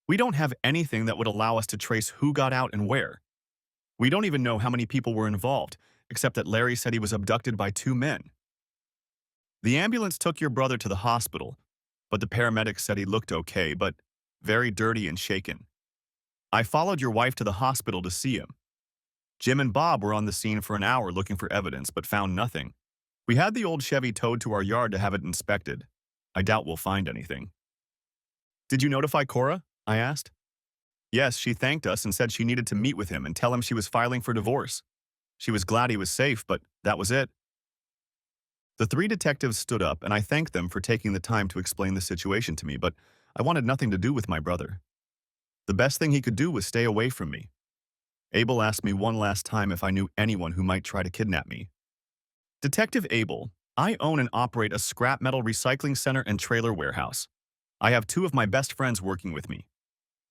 We don't have anything that would allow us to trace who got out and where. We don't even know how many people were involved, except that Larry said he was abducted by 2 men. The ambulance took your brother to the hospital, but the paramedics said he looked okay, but very dirty and shaken. I followed your wife to the hospital to see him. Jim and Bob were on the scene for an hour looking for evidence, but found nothing. We had the old Chevy towed to our yard to have it inspected. I doubt we'll find anything. Did you notify Cora? I asked. Yes, she thanked us and said she needed to meet with him and tell him she was filing for divorce. She was glad he was safe, but that was it. The 3 detectives stood up, and I thanked them for taking the time to explain the situation to me, but I wanted nothing to do with my brother. The best thing he could do was stay away from me. Abel asked me one last time if I knew anyone who might try to kidnap me. Detective Abel, I own and operate a scrap metal recycling center and trailer warehouse. I have 2 of my best friends working with me.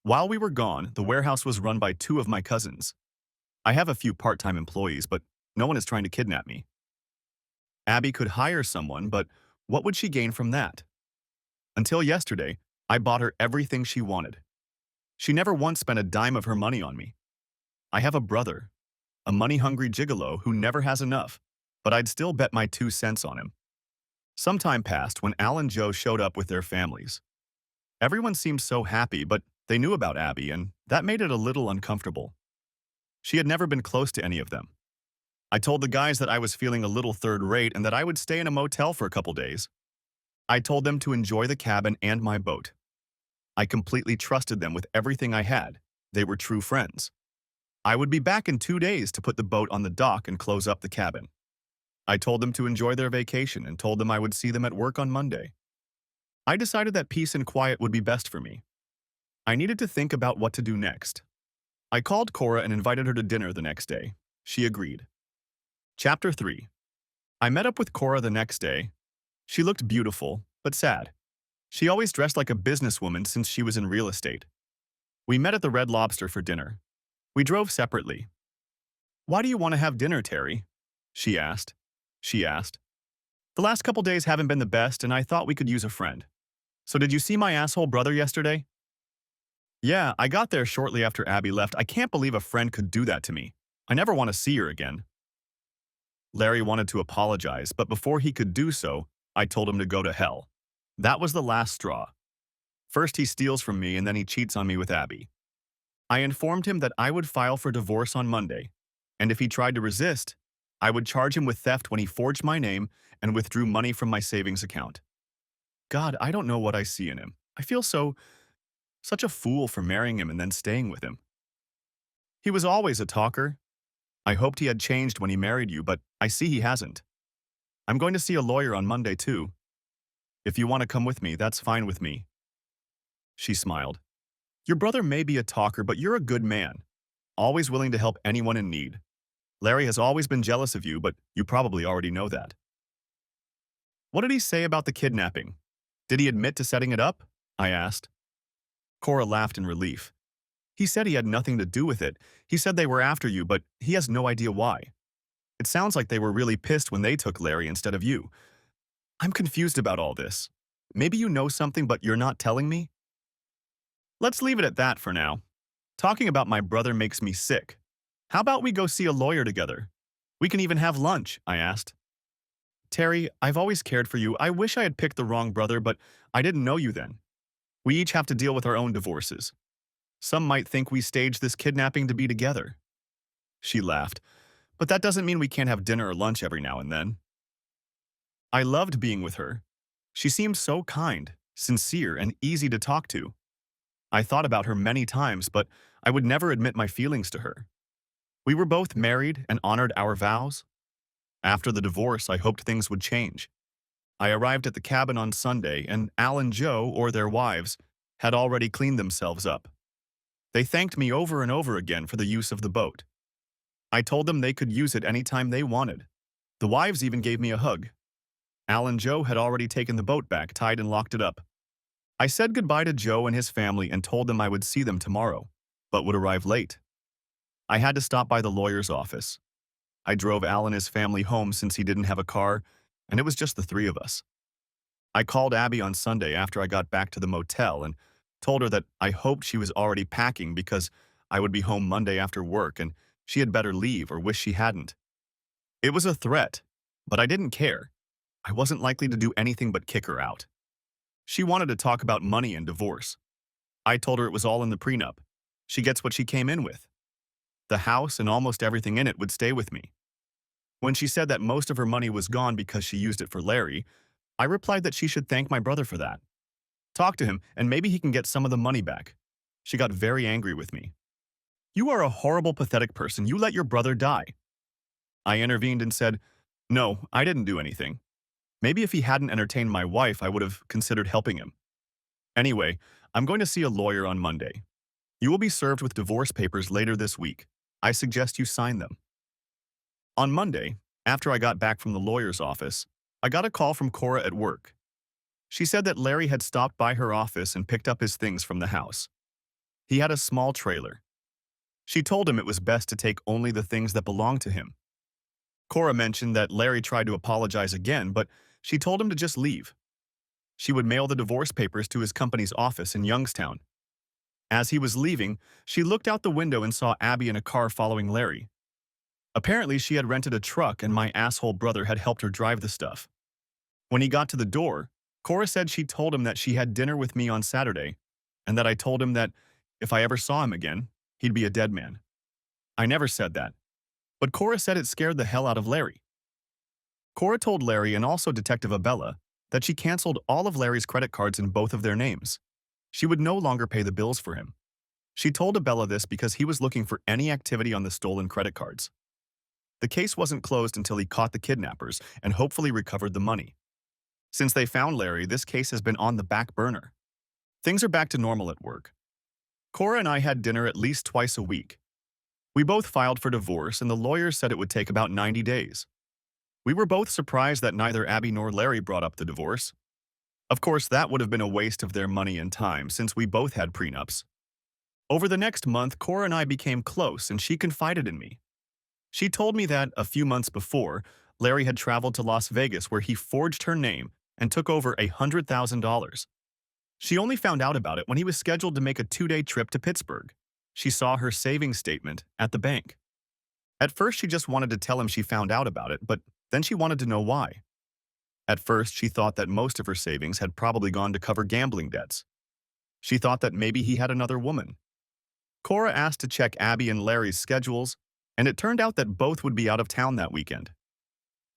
While we were gone, the warehouse was run by 2 of my cousins. I have a few part-time employees, but no one is trying to kidnap me. Abby could hire someone, but what would she gain from that? Until yesterday, I bought her everything she wanted. She never once spent a dime of her money on me. I have a brother, a money-hungry gigolo who never has enough, but I'd still bet my 2 cents on him. Some time passed when Al and Joe showed up with their families. Everyone seemed so happy, but they knew about Abby, and that made it a little uncomfortable. She had never been close to any of them. I told the guys that I was feeling a little third-rate and that I would stay in a motel for a couple days. I told them to enjoy the cabin and my boat. I completely trusted them with everything I had. They were true friends. I would be back in 2 days to put the boat on the dock and close up the cabin. I told them to enjoy their vacation and told them I would see them at work on Monday. I decided that peace and quiet would be best for me. I needed to think about what to do next. I called Cora and invited her to dinner the next day. She agreed. Chapter 3. I met up with Cora the next day. She looked beautiful, but sad. She always dressed like a businesswoman since she was in real estate. We met at the Red Lobster for dinner. We drove separately. Why do you want to have dinner, Terry? She asked. The last couple days haven't been the best, and I thought we could use a friend. So did you see my asshole brother yesterday? Yeah, I got there shortly after Abby left. I can't believe a friend could do that to me. I never want to see her again. Larry wanted to apologize, but before he could do so, I told him to go to hell. That was the last straw. First he steals from me and then he cheats on me with Abby. I informed him that I would file for divorce on Monday, and if he tried to resist, I would charge him with theft when he forged my name and withdrew money from my savings account. God, I don't know what I see in him. I feel such a fool for marrying him and then staying with him. He was always a talker. I hoped he had changed when he married you, but I see he hasn't. I'm going to see a lawyer on Monday too. If you want to come with me, that's fine with me. She smiled. Your brother may be a talker, but you're a good man, always willing to help anyone in need. Larry has always been jealous of you, but you probably already know that. What did he say about the kidnapping? Did he admit to setting it up? I asked. Cora laughed in relief. He said he had nothing to do with it. He said they were after you, but he has no idea why. It sounds like they were really pissed when they took Larry instead of you. I'm confused about all this. Maybe you know something, but you're not telling me? Let's leave it at that for now. Talking about my brother makes me sick. How about we go see a lawyer together? We can even have lunch, I asked. Terry, I've always cared for you. I wish I had picked the wrong brother, but I didn't know you then. We each have to deal with our own divorces. Some might think we staged this kidnapping to be together. She laughed. But that doesn't mean we can't have dinner or lunch every now and then. I loved being with her. She seemed so kind, sincere, and easy to talk to. I thought about her many times, but I would never admit my feelings to her. We were both married and honored our vows. After the divorce, I hoped things would change. I arrived at the cabin on Sunday, and Al and Joe, or their wives, had already cleaned themselves up. They thanked me over and over again for the use of the boat. I told them they could use it anytime they wanted. The wives even gave me a hug. Al and Joe had already taken the boat back, tied and locked it up. I said goodbye to Joe and his family and told them I would see them tomorrow, but would arrive late. I had to stop by the lawyer's office. I drove Al and his family home since he didn't have a car, and it was just the three of us. I called Abby on Sunday after I got back to the motel and told her that I hoped she was already packing because I would be home Monday after work and she had better leave or wish she hadn't. It was a threat, but I didn't care. I wasn't likely to do anything but kick her out. She wanted to talk about money and divorce. I told her it was all in the prenup. She gets what she came in with. The house and almost everything in it would stay with me. When she said that most of her money was gone because she used it for Larry, I replied that she should thank my brother for that. Talk to him, and maybe he can get some of the money back. She got very angry with me. You are a horrible, pathetic person. You let your brother die. I intervened and said, no, I didn't do anything. Maybe if he hadn't entertained my wife, I would have considered helping him. Anyway, I'm going to see a lawyer on Monday. You will be served with divorce papers later this week. I suggest you sign them. On Monday, after I got back from the lawyer's office, I got a call from Cora at work. She said that Larry had stopped by her office and picked up his things from the house. He had a small trailer. She told him it was best to take only the things that belonged to him. Cora mentioned that Larry tried to apologize again, but she told him to just leave. She would mail the divorce papers to his company's office in Youngstown. As he was leaving, she looked out the window and saw Abby in a car following Larry. Apparently, she had rented a truck and my asshole brother had helped her drive the stuff. When he got to the door, Cora said she told him that she had dinner with me on Saturday and that I told him that if I ever saw him again, he'd be a dead man. I never said that, but Cora said it scared the hell out of Larry. Cora told Larry and also Detective Abella that she canceled all of Larry's credit cards in both of their names. She would no longer pay the bills for him. She told Abella this because he was looking for any activity on the stolen credit cards. The case wasn't closed until he caught the kidnappers and hopefully recovered the money. Since they found Larry, this case has been on the back burner. Things are back to normal at work. Cora and I had dinner at least twice a week. We both filed for divorce and the lawyers said it would take about 90 days. We were both surprised that neither Abby nor Larry brought up the divorce. Of course, that would have been a waste of their money and time since we both had prenups. Over the next month, Cora and I became close and she confided in me. She told me that, a few months before, Larry had traveled to Las Vegas where he forged her name and took over $100,000. She only found out about it when he was scheduled to make a 2-day trip to Pittsburgh. She saw her savings statement at the bank. At first, she just wanted to tell him she found out about it, but then she wanted to know why. At first, she thought that most of her savings had probably gone to cover gambling debts. She thought that maybe he had another woman. Cora asked to check Abby and Larry's schedules, and it turned out that both would be out of town that weekend.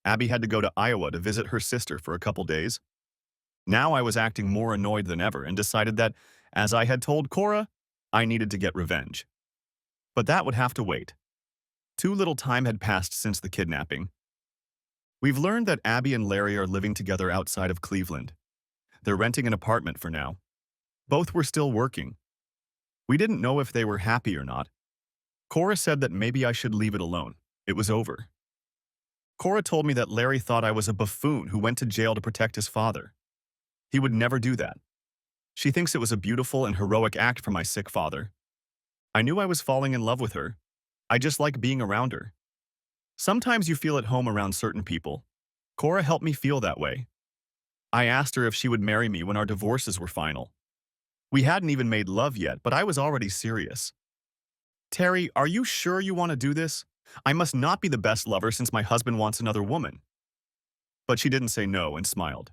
Abby had to go to Iowa to visit her sister for a couple days. Now I was acting more annoyed than ever and decided that, as I had told Cora, I needed to get revenge. But that would have to wait. Too little time had passed since the kidnapping. We've learned that Abby and Larry are living together outside of Cleveland. They're renting an apartment for now. Both were still working. We didn't know if they were happy or not. Cora said that maybe I should leave it alone. It was over. Cora told me that Larry thought I was a buffoon who went to jail to protect his father. He would never do that. She thinks it was a beautiful and heroic act for my sick father. I knew I was falling in love with her. I just like being around her. Sometimes you feel at home around certain people. Cora helped me feel that way. I asked her if she would marry me when our divorces were final. We hadn't even made love yet, but I was already serious. Terry, are you sure you want to do this? I must not be the best lover since my husband wants another woman. But she didn't say no and smiled.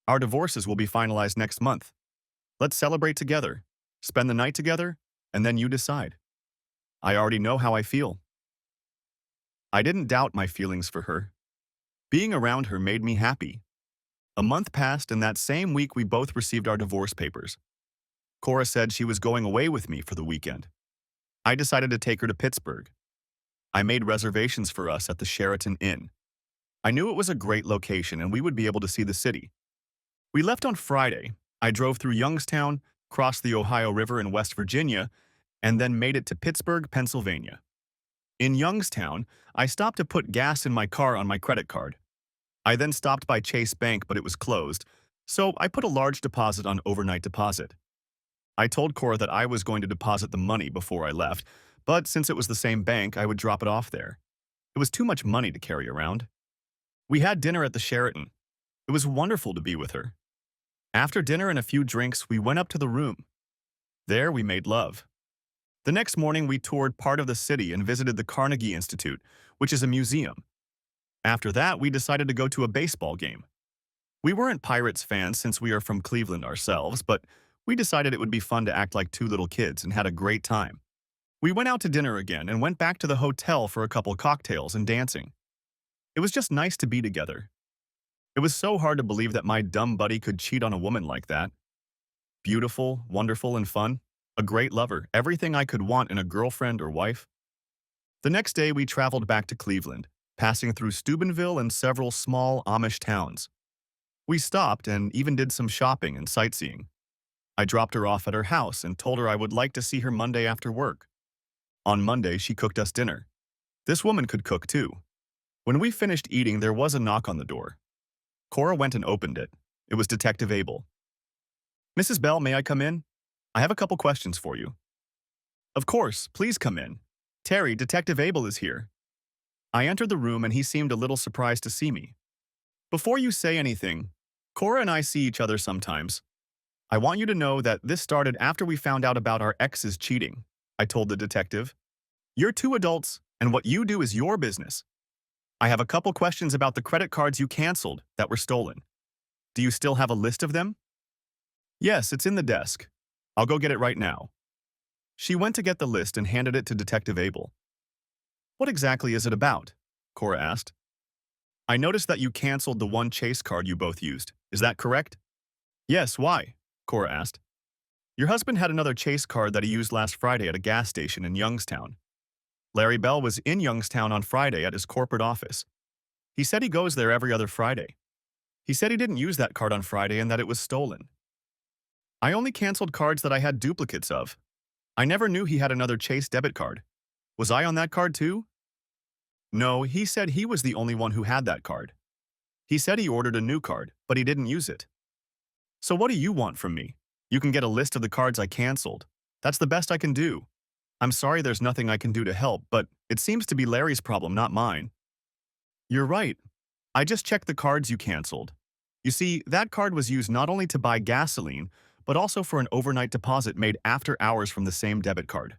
Our divorces will be finalized next month. Let's celebrate together, spend the night together, and then you decide. I already know how I feel. I didn't doubt my feelings for her. Being around her made me happy. A month passed, and that same week we both received our divorce papers. Cora said she was going away with me for the weekend. I decided to take her to Pittsburgh. I made reservations for us at the Sheraton Inn. I knew it was a great location and we would be able to see the city. We left on Friday. I drove through Youngstown, crossed the Ohio River in West Virginia, and then made it to Pittsburgh, Pennsylvania. In Youngstown, I stopped to put gas in my car on my credit card. I then stopped by Chase Bank, but it was closed, so I put a large deposit on overnight deposit. I told Cora that I was going to deposit the money before I left, but since it was the same bank, I would drop it off there. It was too much money to carry around. We had dinner at the Sheraton. It was wonderful to be with her. After dinner and a few drinks, we went up to the room. There we made love. The next morning, we toured part of the city and visited the Carnegie Institute, which is a museum. After that, we decided to go to a baseball game. We weren't Pirates fans since we are from Cleveland ourselves, but we decided it would be fun to act like two little kids and had a great time. We went out to dinner again and went back to the hotel for a couple cocktails and dancing. It was just nice to be together. It was so hard to believe that my dumb buddy could cheat on a woman like that. Beautiful, wonderful, and fun. A great lover, everything I could want in a girlfriend or wife. The next day, we traveled back to Cleveland, passing through Steubenville and several small Amish towns. We stopped and even did some shopping and sightseeing. I dropped her off at her house and told her I would like to see her Monday after work. On Monday, she cooked us dinner. This woman could cook too. When we finished eating, there was a knock on the door. Cora went and opened it. It was Detective Abel. "Mrs. Bell, may I come in? I have a couple questions for you." "Of course, please come in. Terry, Detective Abel is here." I entered the room and he seemed a little surprised to see me. "Before you say anything, Cora and I see each other sometimes. I want you to know that this started after we found out about our exes cheating," I told the detective. "You're two adults, and what you do is your business. I have a couple questions about the credit cards you canceled that were stolen. Do you still have a list of them?" "Yes, it's in the desk. I'll go get it right now." She went to get the list and handed it to Detective Abel. "What exactly is it about?" Cora asked. "I noticed that you canceled the one Chase card you both used. Is that correct?" "Yes, why?" Cora asked. "Your husband had another Chase card that he used last Friday at a gas station in Youngstown. Larry Bell was in Youngstown on Friday at his corporate office. He said he goes there every other Friday. He said he didn't use that card on Friday and that it was stolen. I only canceled cards that I had duplicates of. I never knew he had another Chase debit card. Was I on that card too?" "No, he said he was the only one who had that card. He said he ordered a new card, but he didn't use it." "So what do you want from me? You can get a list of the cards I canceled. That's the best I can do. I'm sorry there's nothing I can do to help, but it seems to be Larry's problem, not mine." "You're right. I just checked the cards you canceled. You see, that card was used not only to buy gasoline, but also for an overnight deposit made after hours from the same debit card."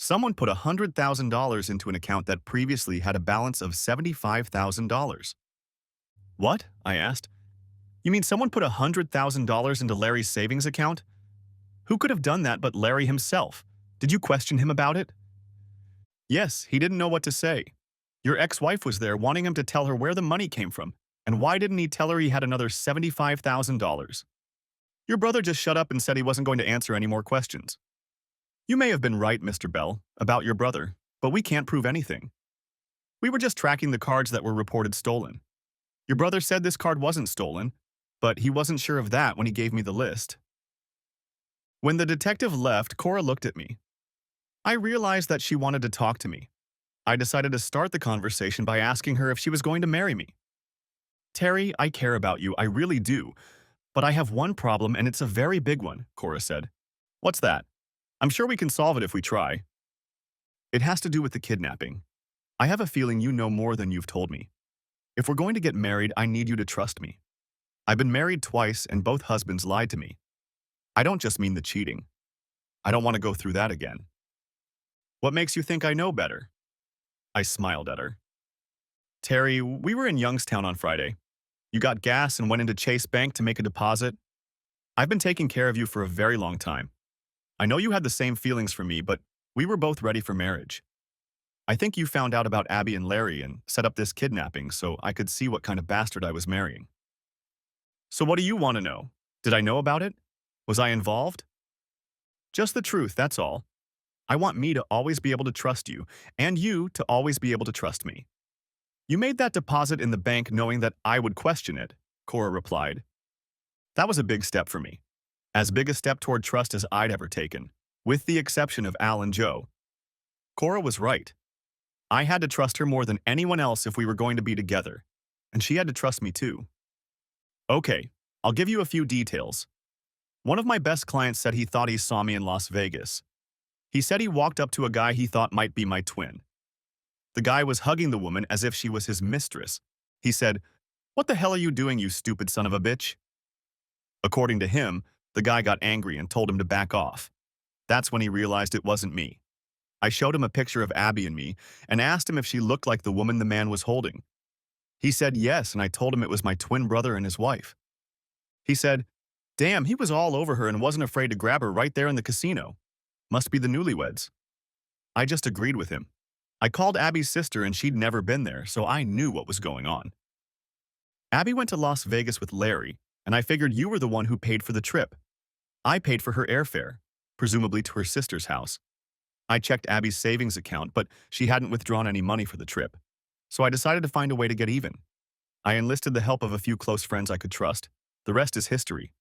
Someone put $100,000 into an account that previously had a balance of $75,000. What? I asked. You mean someone put $100,000 into Larry's savings account? Who could have done that but Larry himself? Did you question him about it? Yes, he didn't know what to say. Your ex-wife was there wanting him to tell her where the money came from, and why didn't he tell her he had another $75,000? Your brother just shut up and said he wasn't going to answer any more questions. You may have been right, Mr. Bell, about your brother, but we can't prove anything. We were just tracking the cards that were reported stolen. Your brother said this card wasn't stolen, but he wasn't sure of that when he gave me the list. When the detective left, Cora looked at me. I realized that she wanted to talk to me. I decided to start the conversation by asking her if she was going to marry me. Terry, I care about you, I really do. But I have one problem, and it's a very big one, Cora said. What's that? I'm sure we can solve it if we try. It has to do with the kidnapping. I have a feeling you know more than you've told me. If we're going to get married, I need you to trust me. I've been married twice, and both husbands lied to me. I don't just mean the cheating. I don't want to go through that again. What makes you think I know better? I smiled at her. Terry, we were in Youngstown on Friday. You got gas and went into Chase Bank to make a deposit. I've been taking care of you for a very long time. I know you had the same feelings for me, but we were both ready for marriage. I think you found out about Abby and Larry and set up this kidnapping so I could see what kind of bastard I was marrying. So what do you want to know? Did I know about it? Was I involved? Just the truth, that's all. I want me to always be able to trust you, and you to always be able to trust me. You made that deposit in the bank knowing that I would question it, Cora replied. That was a big step for me. As big a step toward trust as I'd ever taken, with the exception of Al and Joe. Cora was right. I had to trust her more than anyone else if we were going to be together, and she had to trust me too. Okay, I'll give you a few details. One of my best clients said he thought he saw me in Las Vegas. He said he walked up to a guy he thought might be my twin. The guy was hugging the woman as if she was his mistress. He said, "What the hell are you doing, you stupid son of a bitch?" According to him, the guy got angry and told him to back off. That's when he realized it wasn't me. I showed him a picture of Abby and me and asked him if she looked like the woman the man was holding. He said yes, and I told him it was my twin brother and his wife. He said, "Damn, he was all over her and wasn't afraid to grab her right there in the casino. Must be the newlyweds." I just agreed with him. I called Abby's sister and she'd never been there, so I knew what was going on. Abby went to Las Vegas with Larry, and I figured you were the one who paid for the trip. I paid for her airfare, presumably to her sister's house. I checked Abby's savings account, but she hadn't withdrawn any money for the trip. So I decided to find a way to get even. I enlisted the help of a few close friends I could trust. The rest is history.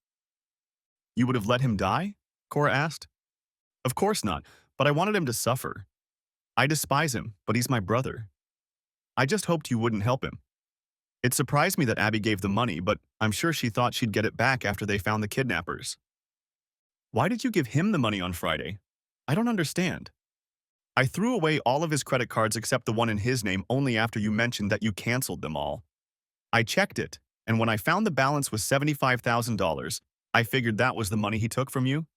You would have let him die? Cora asked. Of course not, but I wanted him to suffer. I despise him, but he's my brother. I just hoped you wouldn't help him. It surprised me that Abby gave the money, but I'm sure she thought she'd get it back after they found the kidnappers. Why did you give him the money on Friday? I don't understand. I threw away all of his credit cards except the one in his name only after you mentioned that you canceled them all. I checked it, and when I found the balance was $75,000, I figured that was the money he took from you.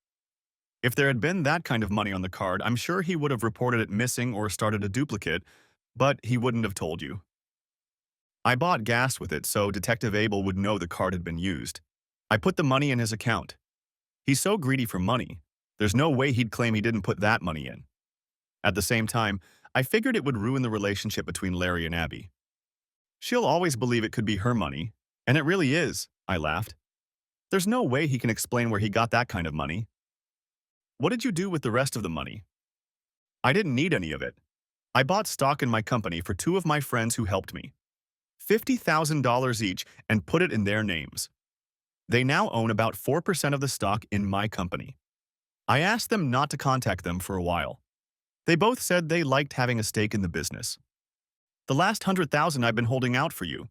If there had been that kind of money on the card, I'm sure he would have reported it missing or started a duplicate, but he wouldn't have told you. I bought gas with it so Detective Abel would know the card had been used. I put the money in his account. He's so greedy for money, there's no way he'd claim he didn't put that money in. At the same time, I figured it would ruin the relationship between Larry and Abby. She'll always believe it could be her money, and it really is, I laughed. There's no way he can explain where he got that kind of money. What did you do with the rest of the money? I didn't need any of it. I bought stock in my company for two of my friends who helped me. $50,000 each and put it in their names. They now own about 4% of the stock in my company. I asked them not to contact them for a while. They both said they liked having a stake in the business. The last $100,000 I've been holding out for you.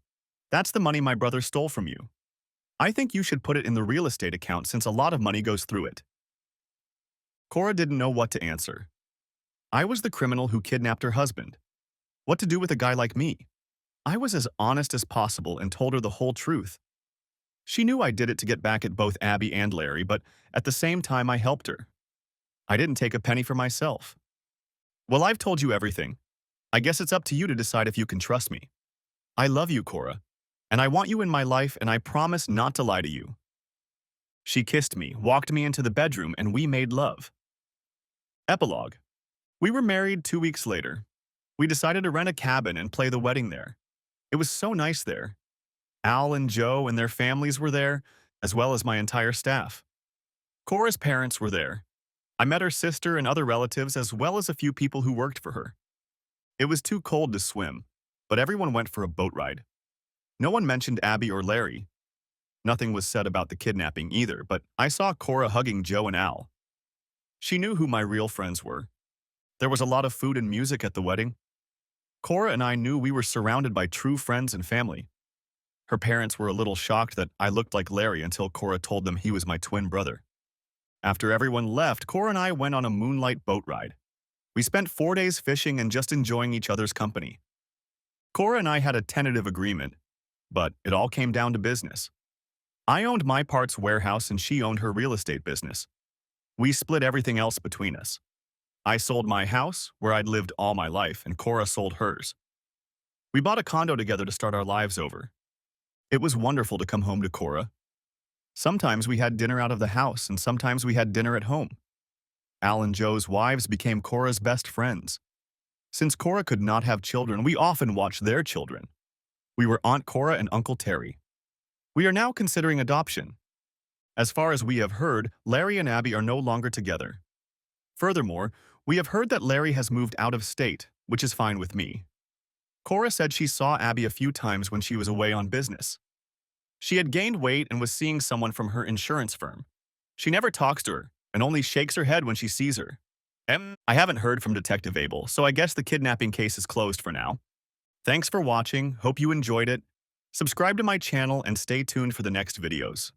That's the money my brother stole from you. I think you should put it in the real estate account since a lot of money goes through it. Cora didn't know what to answer. I was the criminal who kidnapped her husband. What to do with a guy like me? I was as honest as possible and told her the whole truth. She knew I did it to get back at both Abby and Larry, but at the same time I helped her. I didn't take a penny for myself. Well, I've told you everything. I guess it's up to you to decide if you can trust me. I love you, Cora, and I want you in my life, and I promise not to lie to you. She kissed me, walked me into the bedroom, and we made love. Epilogue. We were married 2 weeks later. We decided to rent a cabin and play the wedding there. It was so nice there. Al and Joe and their families were there, as well as my entire staff. Cora's parents were there. I met her sister and other relatives, as well as a few people who worked for her. It was too cold to swim, but everyone went for a boat ride. No one mentioned Abby or Larry. Nothing was said about the kidnapping either, but I saw Cora hugging Joe and Al. She knew who my real friends were. There was a lot of food and music at the wedding. Cora and I knew we were surrounded by true friends and family. Her parents were a little shocked that I looked like Larry until Cora told them he was my twin brother. After everyone left, Cora and I went on a moonlight boat ride. We spent 4 days fishing and just enjoying each other's company. Cora and I had a tentative agreement, but it all came down to business. I owned my parts warehouse and she owned her real estate business. We split everything else between us. I sold my house, where I'd lived all my life, and Cora sold hers. We bought a condo together to start our lives over. It was wonderful to come home to Cora. Sometimes we had dinner out of the house, and sometimes we had dinner at home. Al and Joe's wives became Cora's best friends. Since Cora could not have children, we often watched their children. We were Aunt Cora and Uncle Terry. We are now considering adoption. As far as we have heard, Larry and Abby are no longer together. Furthermore, we have heard that Larry has moved out of state, which is fine with me. Cora said she saw Abby a few times when she was away on business. She had gained weight and was seeing someone from her insurance firm. She never talks to her and only shakes her head when she sees her. I haven't heard from Detective Abel, so I guess the kidnapping case is closed for now. Thanks for watching, hope you enjoyed it. Subscribe to my channel and stay tuned for the next videos.